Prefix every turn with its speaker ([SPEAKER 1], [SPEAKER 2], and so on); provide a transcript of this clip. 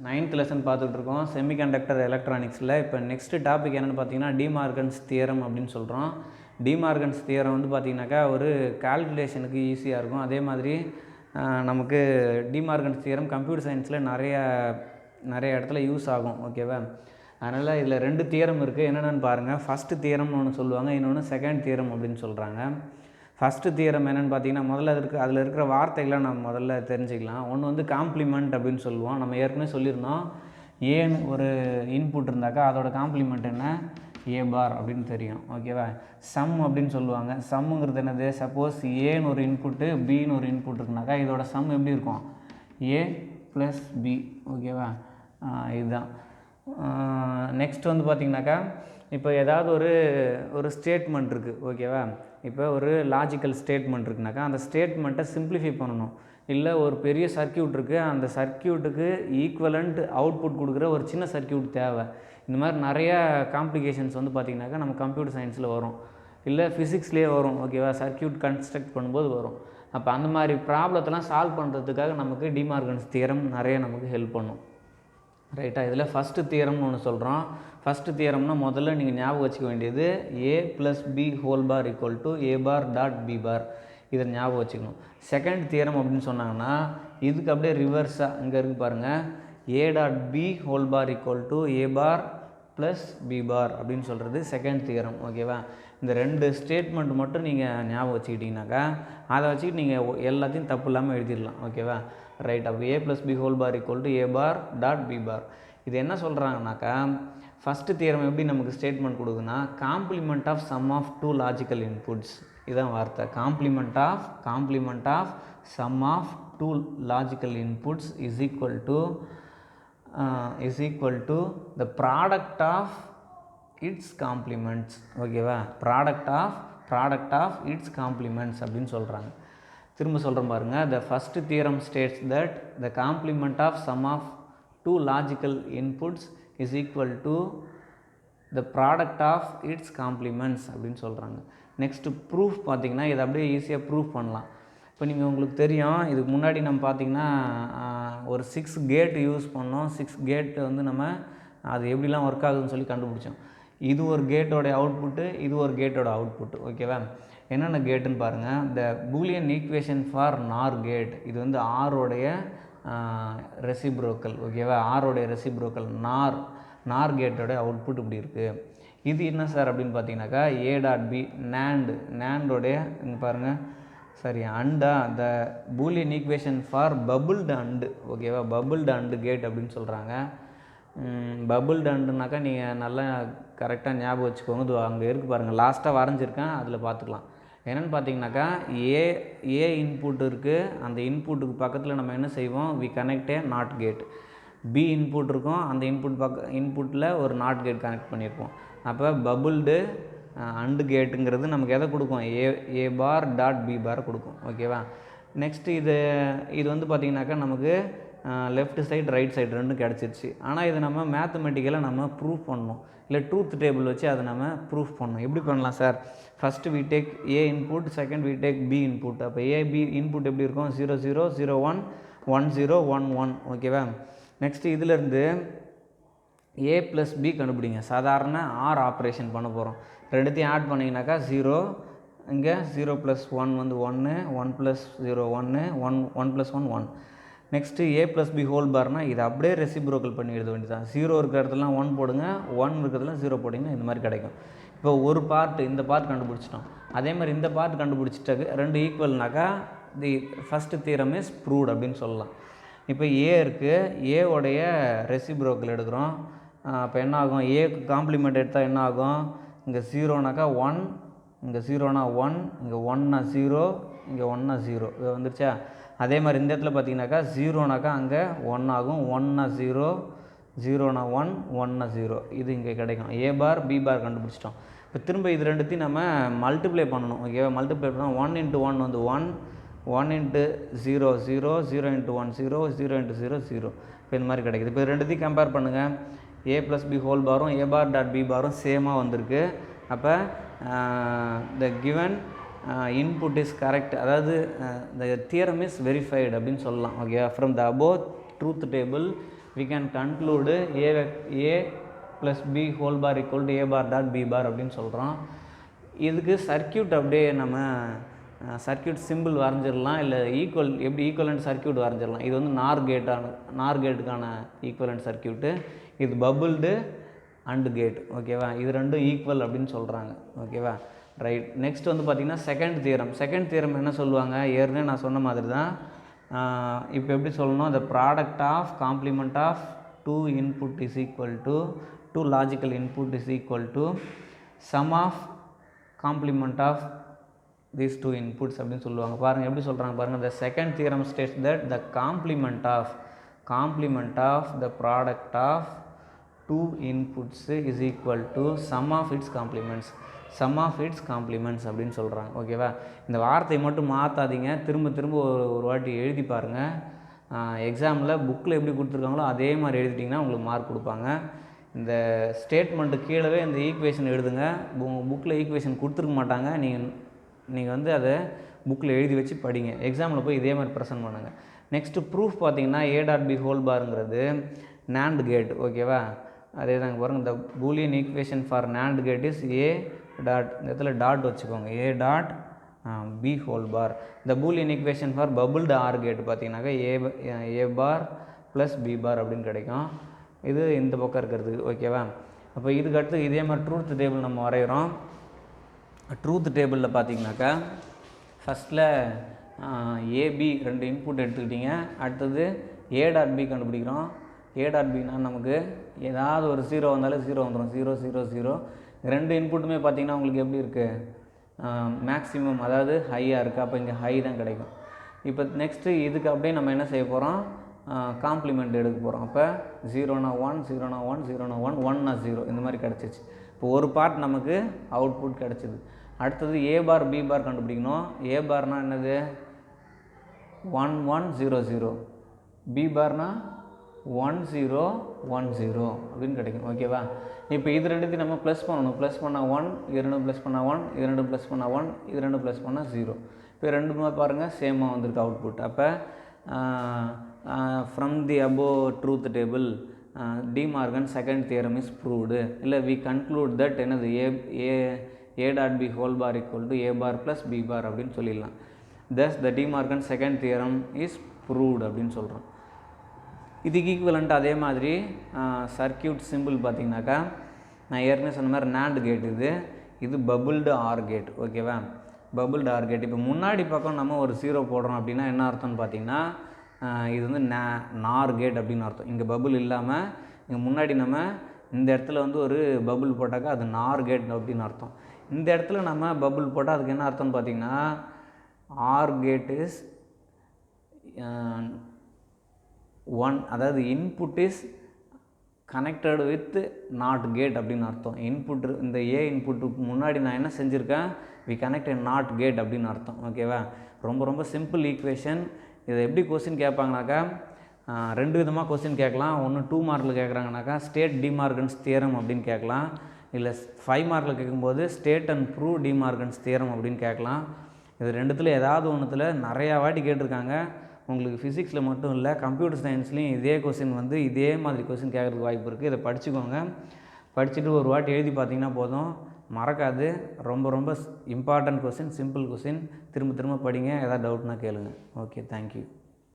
[SPEAKER 1] 9th lesson பார்த்துட்ருக்கோம் semiconductor எலக்ட்ரானிக்ஸில். இப்போ next topic என்னென்னு பார்த்தீங்கன்னா டிமார்கன்ஸ் தியரம் அப்படின்னு சொல்கிறோம். டிமார்கன்ஸ் தியரம் வந்து பார்த்திங்கனாக்கா ஒரு கால்குலேஷனுக்கு ஈஸியாக இருக்கும். அதே மாதிரி நமக்கு டிமார்கன்ஸ் தியரம் கம்ப்யூட்டர் சயின்ஸில் நிறைய இடத்துல யூஸ் ஆகும். ஓகேவா? அதனால் இதில் 2 தியரம் இருக்குது. என்னென்னு பாருங்கள். ஃபஸ்ட்டு தியரம்னு ஒன்று சொல்லுவாங்க, இன்னொன்று செகண்ட் தியரம் அப்படின்னு சொல்கிறாங்க. ஃபஸ்ட்டு தியரம் என்னென்னு பார்த்தீங்கன்னா முதல்ல அதில் இருக்கிற வார்த்தைகளை நம்ம முதல்ல தெரிஞ்சுக்கலாம். ஒன்று வந்து காம்ப்ளிமெண்ட் அப்படின்னு சொல்லுவோம். நம்ம ஏற்கனவே சொல்லியிருந்தோம், ஏன்னு ஒரு இன்புட் இருந்தாக்கா அதோட காம்ப்ளிமெண்ட் என்ன, ஏ பார் அப்படின்னு தெரியும். ஓகேவா? சம் அப்படின்னு சொல்லுவாங்க. சம்முங்கிறது என்னது, சப்போஸ் ஏன்னு ஒரு இன்புட்டு பின்னு ஒரு இன்புட் இருக்குனாக்கா இதோட சம் எப்படி இருக்கும், ஏ ப்ளஸ் பி. ஓகேவா? இதுதான். நெக்ஸ்ட் வந்து பார்த்திங்கனாக்கா இப்போ ஏதாவது ஒரு ஸ்டேட்மெண்ட் இருக்குது. ஓகேவா? இப்போ ஒரு லாஜிக்கல் ஸ்டேட்மெண்ட் இருக்குனாக்கா அந்த ஸ்டேட்மெண்ட்டை சிம்பிளிஃபை பண்ணணும். இல்லை ஒரு பெரிய சர்க்கியூட் இருக்குது, அந்த சர்க்கியூட்டுக்கு ஈக்குவலண்ட் அவுட்புட் கொடுக்குற ஒரு சின்ன சர்க்கியூட் தேவை. இந்த மாதிரி நிறையா காம்ப்ளிகேஷன்ஸ் வந்து பார்த்திங்கனாக்கா நம்ம கம்ப்யூட்டர் சயின்ஸில் வரும், இல்லை ஃபிசிக்ஸ்லேயே வரும். ஓகேவா? சர்க்கியூட் கன்ஸ்ட்ரக்ட் பண்ணும்போது வரும். அப்போ அந்த மாதிரி ப்ராப்ளத்தெல்லாம் சால்வ் பண்ணுறதுக்காக நமக்கு டிமார்கன்ஸ் தியரம் நிறைய நமக்கு ஹெல்ப் பண்ணும். ரைட்டா? இதில் ஃபஸ்ட்டு தியரம்னு ஒன்று சொல்கிறோம். ஃபஸ்ட்டு தியரம்னா முதல்ல நீங்கள் ஞாபகம் வச்சுக்க வேண்டியது A plus B whole bar equal to A bar dot B bar. இதை ஞாபகம் வச்சுக்கணும். செகண்ட் தியரம் அப்படின்னு சொன்னாங்கன்னா இதுக்கு அப்படியே ரிவர்ஸாக இங்கே இருக்குது பாருங்கள், A dot B whole bar equal to A bar plus B bar அப்படின்னு சொல்கிறது செகண்ட் தியரம். ஓகேவா? இந்த 2 ஸ்டேட்மெண்ட் மட்டும் நீங்கள் ஞாபகம் வச்சுக்கிட்டிங்கனாக்கா அதை வச்சுக்கிட்டு நீங்கள் எல்லாத்தையும் தப்பு இல்லாமல் எழுதிடலாம். ஓகேவா? ரைட். அப்போ A plus B whole bar equal to A bar dot B bar. இது என்ன சொல்கிறாங்கனாக்கா ஃபஸ்ட்டு தியரம் எப்படி நமக்கு ஸ்டேட்மெண்ட் கொடுக்குதுன்னா complement of sum of 2 logical inputs. இதுதான் வார்த்தை. Complement of sum of 2 logical inputs is equal to the product of its complements. ஓகேவா? Product of its complements அப்படின்னு சொல்கிறாங்க. திரும்ப சொல்கிறேன் பாருங்கள். The first theorem states that the complement of sum of 2 logical inputs is equal to the product of its complements அப்படின்னு சொல்கிறாங்க. Next proof பார்த்திங்கன்னா இதை அப்படியே ஈஸியாக ப்ரூஃப் பண்ணலாம். இப்போ நீங்கள் உங்களுக்கு தெரியும், இதுக்கு முன்னாடி நம்ம பார்த்திங்கன்னா ஒரு 6 கேட் யூஸ் பண்ணோம். 6 கேட்டு வந்து நம்ம அது எப்படிலாம் ஒர்க் ஆகுதுன்னு சொல்லி கண்டுபிடிச்சோம். இது ஒரு கேட்டோடைய அவுட்புட்டு, இது ஒரு கேட்டோட அவுட்புட்டு. ஓகேவா? என்னென்ன கேட்டுன்னு பாருங்கள். த Boolean equation for NOR gate, இது வந்து ஆரோடைய ரெசிப்ரோக்கல். ஓகேவா? ஆரோடைய ரெசிப்ரோக்கல் நார் கேட்டோடைய அவுட்புட் இப்படி இருக்குது. இது என்ன சார் அப்படின்னு பார்த்தீங்கன்னாக்கா ஏ டாட் பி நேண்டோடைய இங்கே பாருங்கள், சரி அண்டா த Boolean equation for bubbled and. ஓகேவா? பபுள்டு அண்டு கேட் அப்படின்னு சொல்கிறாங்க. பபுள்டு அண்டுனாக்கா நீங்கள் நல்லா கரெக்டாக ஞாபகம் வச்சுக்கோங்க. இது அங்கே இருக்குது பாருங்கள், லாஸ்ட்டாக வரைஞ்சிருக்கேன், அதில் பார்த்துக்கலாம். என்னென்னு பார்த்தீங்கன்னாக்கா ஏ இன்புட் இருக்குது. அந்த இன்புட்டுக்கு பக்கத்தில் நம்ம என்ன செய்வோம், we connect A not gate. B input இருக்கும், அந்த இன்புட்டில் ஒரு நாட் கேட் கனெக்ட் பண்ணியிருப்போம். அப்போ பபுள்டு அண்டு கேட்டுங்கிறது நமக்கு எதை கொடுக்கும், ஏ பார் டாட் பி பார் கொடுக்கும். ஓகேவா? நெக்ஸ்ட்டு இது வந்து பார்த்திங்கனாக்கா நமக்கு லெஃப்ட் சைடு ரைட் சைடு ரெண்டும் கிடச்சிருச்சு. ஆனால் இதை நம்ம மேத்தமெட்டிக்கலாக நம்ம ப்ரூஃப் பண்ணணும், இல்லை ட்ரூத் டேபிள் வச்சு அதை நம்ம ப்ரூஃப் பண்ணணும். எப்படி பண்ணலாம் sir? First we take A input, second we take B input. அப்போ ஏ பி இன்புட் எப்படி இருக்கும், 0 0 0 1 1 0 1 1. ஓகேவா? நெக்ஸ்ட்டு இதிலேருந்து ஏ ப்ளஸ் பி கண்டுபிடிங்க. சாதாரண ஆர் ஆப்ரேஷன் பண்ண போகிறோம். ரெண்டுத்தையும் ஆட் பண்ணிங்கனாக்கா 0, இங்கே 0 + 1 வந்து 1, 1 + 0 1, 1 + 1 1. நெக்ஸ்ட்டு ஏ ப்ளஸ் பி ஹோல் பார்னால் இதை அப்படியே ரெசிப்ரோக்கல் பண்ணி எழுத வேண்டியதான். 0 இருக்கிற இடத்துலாம் 1 போடுங்க, 1 இருக்கிறதுலாம் 0 போட்டிங்கன்னா இந்த மாதிரி கிடைக்கும். இப்போ ஒரு பார்ட், இந்த பார்ட் கண்டுபிடிச்சிட்டோம். அதே மாதிரி இந்த பார்ட் கண்டுபிடிச்சிட்டாக்கு 2 ஈக்குவல்னாக்கா the first theorem is proved அப்படின்னு சொல்லலாம். இப்போ ஏ இருக்குது, ஏவோடைய ரெசிப்ரோக்கல் எடுக்கிறோம். அப்போ என்ன ஆகும், ஏக்கு காம்ப்ளிமெண்ட் எடுத்தால் என்ன ஆகும், இங்கே 0னாக்கா 1, இங்கே 0னா 1, இங்கே 1னா 0, இங்கே 1னா 0. இது வந்துருச்சா? அதே மாதிரி இந்த இடத்துல பார்த்தீங்கன்னாக்கா 0னாக்கா அங்கே 1 ஆகும், 1னா 0, 0னா 1, 1னா 0. இது இங்கே கிடைக்கும். ஏ பார் பி பார் கண்டுபிடிச்சிட்டோம். இப்போ திரும்ப இது ரெண்டுத்தையும் நம்ம மல்டிப்ளை பண்ணணும். ஓகேவா? மல்டிப்ளை பண்ணால் 1 × 1 வந்து 1, 1 × 0 0, 0 × 1 0, 0 × 0 0. இப்போ இந்த மாதிரி கிடைக்குது. இப்போ ரெண்டுத்தையும் கம்பேர் பண்ணுங்கள். ஏ ப்ளஸ் பி ஹோல் பாரும் ஏ பார் டாட் பி பாரும் சேமாக வந்திருக்கு. அப்போ the given input is correct, அதாவது த தியரம் இஸ் வெரிஃபைடு அப்படின்னு சொல்லலாம். Okay, from the above truth table we can conclude a plus b whole bar equal to a bar dot b bar அப்படின்னு சொல்கிறோம். இதுக்கு சர்க்கியூட் அப்படியே நம்ம சர்க்கியூட் சிம்பிள் வரைஞ்சிடலாம், இல்லை எப்படி ஈக்குவலண்ட் சர்க்கியூட் வரைஞ்சிடலாம். இது வந்து நார் கேட்டுக்கான ஈக்குவலண்ட் சர்க்கியூட்டு. இது பபுள்டு அண்டு கேட். ஓகேவா, இது ரெண்டும் ஈக்குவல் அப்படின்னு சொல்கிறாங்க. ஓகேவா, ரைட். நெக்ஸ்ட் வந்து பார்த்திங்கன்னா செகண்ட் தியரம் என்ன சொல்லுவாங்க, ஏற்கனவே நான் சொன்ன மாதிரி தான். இப்போ எப்படி சொல்லணும், the product of complement of two input is equal to two logical input is equal to sum of complement of these two inputs அப்படின்னு சொல்லுவாங்க. பாருங்கள் எப்படி சொல்கிறாங்க பாருங்கள். the second theorem states that the complement of the product of two inputs is equal to sum of its complements அப்படின்னு சொல்கிறாங்க. ஓகேவா, இந்த வார்த்தையை மட்டும் மாற்றாதீங்க, திரும்ப ஒரு வாட்டி எழுதி பாருங்கள். எக்ஸாமில் புக்கில் எப்படி கொடுத்துருக்காங்களோ அதே மாதிரி எழுதிட்டிங்கன்னா உங்களுக்கு மார்க் கொடுப்பாங்க. இந்த ஸ்டேட்மெண்ட்டு கீழே இந்த ஈக்குவேஷன் எழுதுங்க. புக்கில் ஈக்குவேஷன் கொடுத்துருக்க மாட்டாங்க, நீங்கள் வந்து அதை புக்கில் எழுதி வச்சு படிங்க. எக்ஸாமில் போய் இதே மாதிரி ப்ரெசென்ட் பண்ணுங்கள். நெக்ஸ்ட்டு ப்ரூஃப் பார்த்தீங்கன்னா a டாட் b ஹோல் பார்ங்கிறது NAND கேட். ஓகேவா, அதே தாங்க பாருங்கள். இந்த Boolean equation for NAND gate is a dot, இந்த இடத்துல டாட் வச்சுக்கோங்க, a dot b whole bar. இந்த Boolean equation for bubbled or gate பார்த்தீங்கன்னாக்கா a bar plus b bar அப்படின்னு கிடைக்கும். இது இந்த பக்கம் இருக்கிறது. ஓகேவா, அப்போ இதுக்கு அடுத்து இதே மாதிரி ட்ரூத் டேபிள் நம்ம வரைகிறோம். ட்ரூத் டேபிளில் பார்த்தீங்கன்னாக்கா ஃபஸ்ட்டில் ஏபி ரெண்டு இன்புட் எடுத்துக்கிட்டிங்க. அடுத்தது a டாட் b கண்டுபிடிக்கிறோம். a டாட் பின்னா நமக்கு ஏதாவது ஒரு 0 வந்தாலும் 0 வந்துடும். 0 0 0. ரெண்டு இன்புட்டுமே பார்த்திங்கன்னா உங்களுக்கு எப்படி இருக்குது, மேக்ஸிமம் அதாவது ஹையாக இருக்குது. அப்போ இங்கே ஹை தான் கிடைக்கும். இப்போ நெக்ஸ்ட்டு இதுக்கு அப்படியே நம்ம என்ன செய்ய போகிறோம், காம்ப்ளிமெண்ட் எடுக்க போகிறோம். அப்போ 0னா 1 0னா 1 0னா 1 1னா 0 இந்த மாதிரி கிடச்சிச்சு. இப்போ ஒரு பார்ட் நமக்கு அவுட்புட் கிடச்சிது. அடுத்தது a பார் b பார் கண்டுபிடிக்கணும். a பார்னால் என்னது 1 1 0 0, b பார்னா 1 0 1 0 அப்படின்னு கிடைக்கும். ஓகேவா, இப்போ இது ரெண்டுத்தையும் நம்ம ப்ளஸ் பண்ணணும். ப்ளஸ் பண்ணால் 1, இது ரெண்டும் ப்ளஸ் பண்ணால் 1, இது ரெண்டும் ப்ளஸ் பண்ணால் 1, இது ரெண்டும் ப்ளஸ் பண்ணால் 0. இப்போ ரெண்டுமே பாருங்கள் சேமாக வந்திருக்கு அவுட்புட். அப்போ from the above truth table De Morgan second theorem is proved. இல்லை வி கன்க்ளூட் தட் என்னது a dot b whole bar equal to a bar plus b bar அப்படின்னு சொல்லிடலாம். thus the De Morgan second theorem is proved அப்படின்னு சொல்கிறோம். இதுக்கு equivalent அதே மாதிரி circuit simple பார்த்திங்கனாக்கா நான் ஏற்கனவே சொன்ன மாதிரி NAND கேட் இது பபுள்டு ஆர் கேட். ஓகேவா, பபுள்டு ஆர் கேட். இப்போ முன்னாடி பக்கம் நம்ம ஒரு 0 போடுறோம் அப்படின்னா என்ன அர்த்தம்னு பார்த்திங்கன்னா இது வந்து நார் கேட் அப்படின்னு அர்த்தம். இங்கே பபுள் இல்லாமல் இங்கே முன்னாடி நம்ம இந்த இடத்துல வந்து ஒரு பபுள் போட்டாக்கா அது நார் கேட் அப்படின்னு அர்த்தம். இந்த இடத்துல நம்ம பபுள் போட்டால் அதுக்கு என்ன அர்த்தம்னு பார்த்திங்கன்னா ஆர் கேட் இஸ் 1, அதாவது input is connected with not gate அப்படின்னு அர்த்தம். இன்புட் இந்த ஏ இன்புட்டுக்கு முன்னாடி நான் என்ன செஞ்சுருக்கேன், வி கனெக்ட் நாட் கேட் அப்படின்னு அர்த்தம். ஓகேவா, ரொம்ப சிம்பிள் ஈக்குவேஷன். இதை எப்படி கொஸ்டின் கேட்பாங்கனாக்கா ரெண்டு விதமாக கொஸ்டின் கேட்கலாம். ஒன்று 2 மார்க்கில் கேட்குறாங்கனாக்கா ஸ்டேட் டி மார்கன்ஸ் தியரம் அப்படின்னு கேட்கலாம். இல்லை 5 மார்க்கில் கேட்கும்போது state and prove D Morgan's theorem அப்படின்னு கேட்கலாம். இது ரெண்டுத்தில் ஏதாவது ஒன்றுத்தில் நிறையா வாட்டி கேட்டிருக்காங்க. உங்களுக்கு ஃபிசிக்ஸில் மட்டும் இல்லை, கம்ப்யூட்டர் சயின்ஸ்லேயும் இதே கொஸ்டின் வந்து இதே மாதிரி கொஸ்டின் கேட்குறதுக்கு வாய்ப்பு இருக்குது. இதை படிச்சுக்கோங்க. படிச்சுட்டு ஒரு வாட்டி எழுதி பார்த்தீங்கன்னா போதும், மறக்காது. ரொம்ப இம்பார்ட்டன்ட் கொஸ்டின், சிம்பிள் கொஸ்டின். திரும்ப படிங்க. ஏதாவது டவுட்னா கேளுங்க. Okay, thank you.